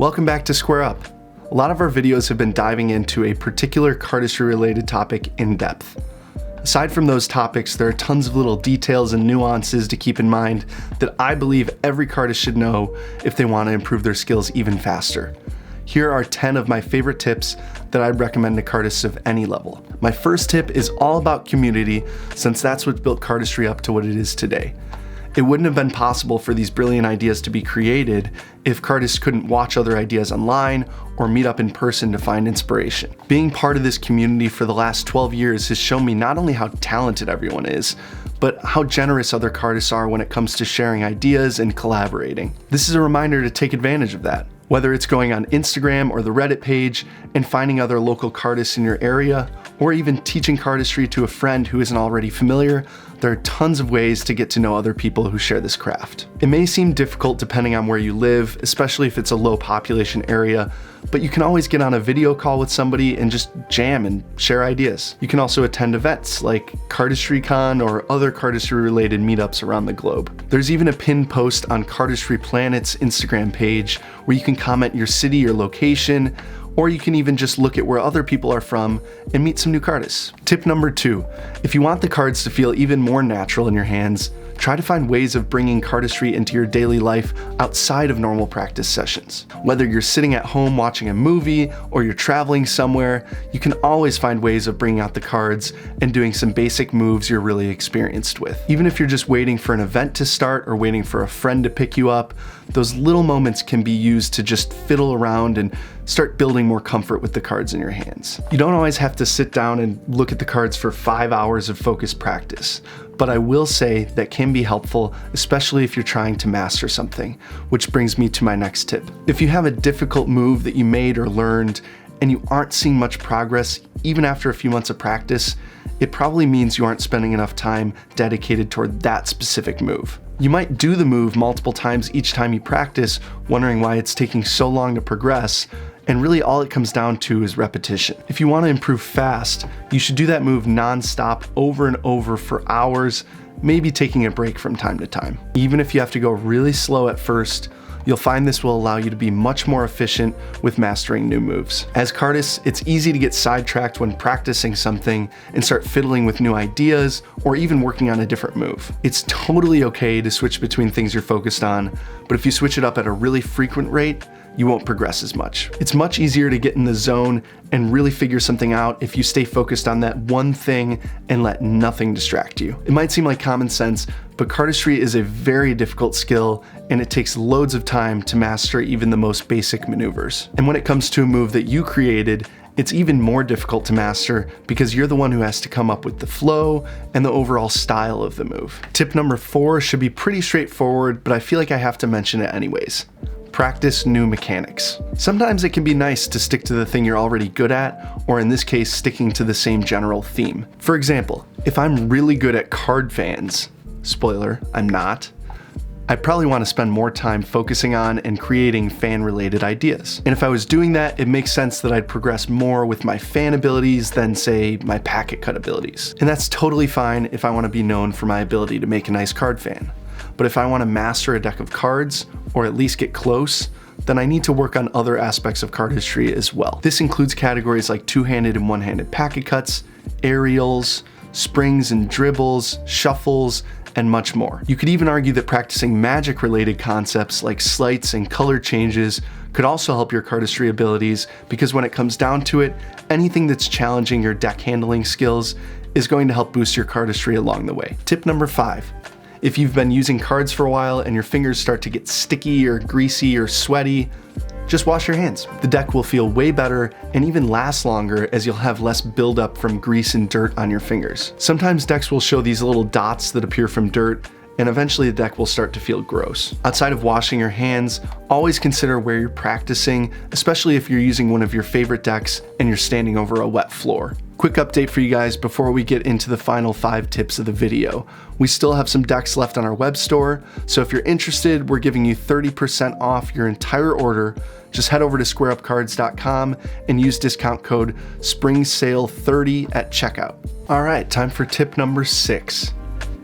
Welcome back to Square Up. A lot of our videos have been diving into a particular cardistry related topic in depth. Aside from those topics, there are tons of little details and nuances to keep in mind that I believe every cardist should know if they want to improve their skills even faster. Here are 10 of my favorite tips that I'd recommend to cardists of any level. My first tip is all about community, since that's what built cardistry up to what it is today. It wouldn't have been possible for these brilliant ideas to be created if cardists couldn't watch other ideas online or meet up in person to find inspiration. Being part of this community for the last 12 years has shown me not only how talented everyone is, but how generous other cardists are when it comes to sharing ideas and collaborating. This is a reminder to take advantage of that. Whether it's going on Instagram or the Reddit page and finding other local cardists in your area, or even teaching cardistry to a friend who isn't already familiar, there are tons of ways to get to know other people who share this craft. It may seem difficult depending on where you live, especially if it's a low population area, but you can always get on a video call with somebody and just jam and share ideas. You can also attend events like CardistryCon or other cardistry related meetups around the globe. There's even a pinned post on Cardistry Planet's Instagram page where you can comment your city or location, or you can even just look at where other people are from and meet some new cardists. Tip number 2, if you want the cards to feel even more natural in your hands, try to find ways of bringing cardistry into your daily life outside of normal practice sessions. Whether you're sitting at home watching a movie or you're traveling somewhere, you can always find ways of bringing out the cards and doing some basic moves you're really experienced with. Even if you're just waiting for an event to start or waiting for a friend to pick you up, those little moments can be used to just fiddle around and start building more comfort with the cards in your hands. You don't always have to sit down and look at the cards for 5 hours of focused practice, but I will say that can be helpful, especially if you're trying to master something, which brings me to my next tip. If you have a difficult move that you made or learned and you aren't seeing much progress even after a few months of practice, it probably means you aren't spending enough time dedicated toward that specific move. You might do the move multiple times each time you practice, wondering why it's taking so long to progress, and really all it comes down to is repetition. If you want to improve fast, you should do that move non-stop over and over for hours, maybe taking a break from time to time. Even if you have to go really slow at first, you'll find this will allow you to be much more efficient with mastering new moves. As cardists, it's easy to get sidetracked when practicing something and start fiddling with new ideas or even working on a different move. It's totally okay to switch between things you're focused on, but if you switch it up at a really frequent rate, you won't progress as much. It's much easier to get in the zone and really figure something out if you stay focused on that one thing and let nothing distract you. It might seem like common sense, but cardistry is a very difficult skill and it takes loads of time to master even the most basic maneuvers. And when it comes to a move that you created, it's even more difficult to master because you're the one who has to come up with the flow and the overall style of the move. Tip number 4 should be pretty straightforward, but I feel like I have to mention it anyways. Practice new mechanics. Sometimes it can be nice to stick to the thing you're already good at, or in this case, sticking to the same general theme. For example, if I'm really good at card fans, spoiler, I'm not, I probably want to spend more time focusing on and creating fan-related ideas. And if I was doing that, it makes sense that I'd progress more with my fan abilities than, say, my packet cut abilities. And that's totally fine if I want to be known for my ability to make a nice card fan. But if I want to master a deck of cards, or at least get close, then I need to work on other aspects of cardistry as well. This includes categories like two-handed and one-handed packet cuts, aerials, springs and dribbles, shuffles, and much more. You could even argue that practicing magic-related concepts like sleights and color changes could also help your cardistry abilities, because when it comes down to it, anything that's challenging your deck handling skills is going to help boost your cardistry along the way. Tip number 5. If you've been using cards for a while and your fingers start to get sticky or greasy or sweaty, just wash your hands. The deck will feel way better and even last longer, as you'll have less buildup from grease and dirt on your fingers. Sometimes decks will show these little dots that appear from dirt, and eventually the deck will start to feel gross. Outside of washing your hands, always consider where you're practicing, especially if you're using one of your favorite decks and you're standing over a wet floor. Quick update for you guys before we get into the final 5 tips of the video. We still have some decks left on our web store, so if you're interested, we're giving you 30% off your entire order. Just head over to SQUAREUPcards.com and use discount code SPRINGSALE30 at checkout. All right, time for tip number 6.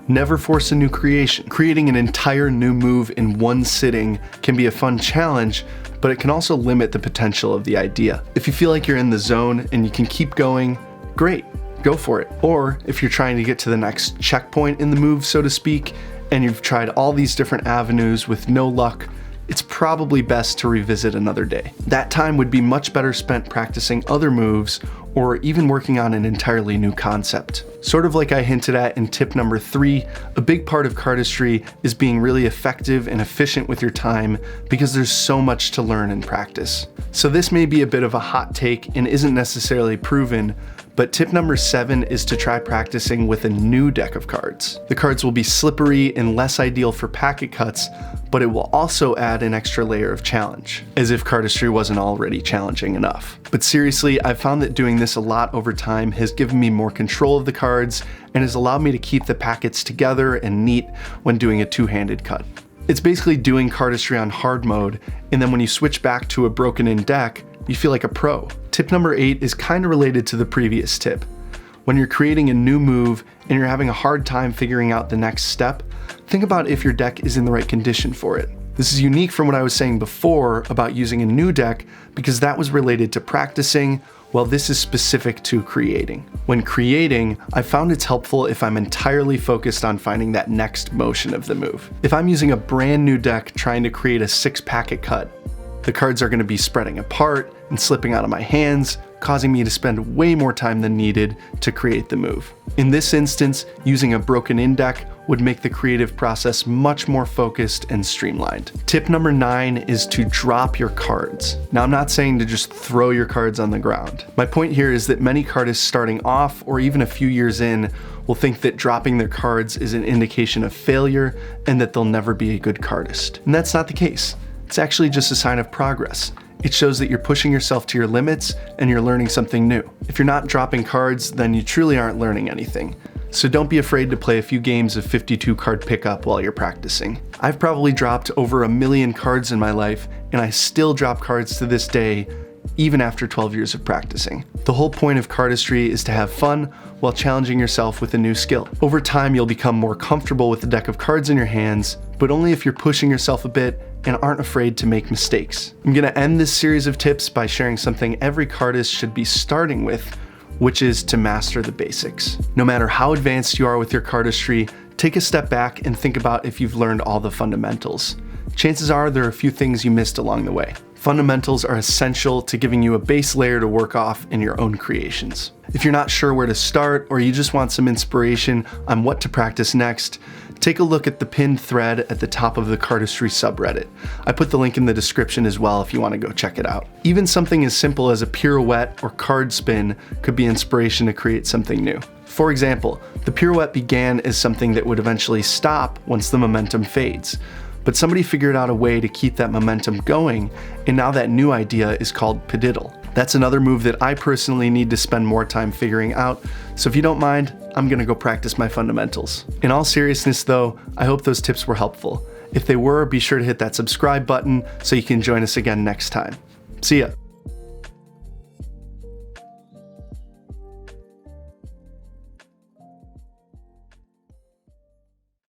Never force a new creation. Creating an entire new move in one sitting can be a fun challenge, but it can also limit the potential of the idea. If you feel like you're in the zone and you can keep going, great, go for it. Or if you're trying to get to the next checkpoint in the move, so to speak, and you've tried all these different avenues with no luck, it's probably best to revisit another day. That time would be much better spent practicing other moves or even working on an entirely new concept. Sort of like I hinted at in tip number 3, a big part of cardistry is being really effective and efficient with your time because there's so much to learn and practice. So this may be a bit of a hot take and isn't necessarily proven, but tip number 7 is to try practicing with a new deck of cards. The cards will be slippery and less ideal for packet cuts, but it will also add an extra layer of challenge, as if cardistry wasn't already challenging enough. But seriously, I've found that doing this a lot over time has given me more control of the cards and has allowed me to keep the packets together and neat when doing a two-handed cut. It's basically doing cardistry on hard mode, and then when you switch back to a broken-in deck, you feel like a pro. Tip number 8 is kind of related to the previous tip. When you're creating a new move and you're having a hard time figuring out the next step, think about if your deck is in the right condition for it. This is unique from what I was saying before about using a new deck because that was related to practicing, while this is specific to creating. When creating, I found it's helpful if I'm entirely focused on finding that next motion of the move. If I'm using a brand new deck trying to create a 6-packet cut, the cards are going to be spreading apart and slipping out of my hands, causing me to spend way more time than needed to create the move. In this instance, using a broken-in deck would make the creative process much more focused and streamlined. Tip number 9 is to drop your cards. Now, I'm not saying to just throw your cards on the ground. My point here is that many cardists starting off or even a few years in will think that dropping their cards is an indication of failure and that they'll never be a good cardist. And that's not the case. It's actually just a sign of progress. It shows that you're pushing yourself to your limits and you're learning something new. If you're not dropping cards, then you truly aren't learning anything. So don't be afraid to play a few games of 52 card pickup while you're practicing. I've probably dropped over 1 million cards in my life, and I still drop cards to this day, even after 12 years of practicing. The whole point of cardistry is to have fun while challenging yourself with a new skill. Over time, you'll become more comfortable with the deck of cards in your hands, but only if you're pushing yourself a bit and aren't afraid to make mistakes. I'm gonna end this series of tips by sharing something every cardist should be starting with, which is to master the basics. No matter how advanced you are with your cardistry, take a step back and think about if you've learned all the fundamentals. Chances are there are a few things you missed along the way. Fundamentals are essential to giving you a base layer to work off in your own creations. If you're not sure where to start or you just want some inspiration on what to practice next, take a look at the pinned thread at the top of the Cardistry subreddit. I put the link in the description as well if you want to go check it out. Even something as simple as a pirouette or card spin could be inspiration to create something new. For example, the pirouette began as something that would eventually stop once the momentum fades. But somebody figured out a way to keep that momentum going, and now that new idea is called padiddle. That's another move that I personally need to spend more time figuring out, so if you don't mind, I'm gonna go practice my fundamentals. In all seriousness though, I hope those tips were helpful. If they were, be sure to hit that subscribe button so you can join us again next time. See ya.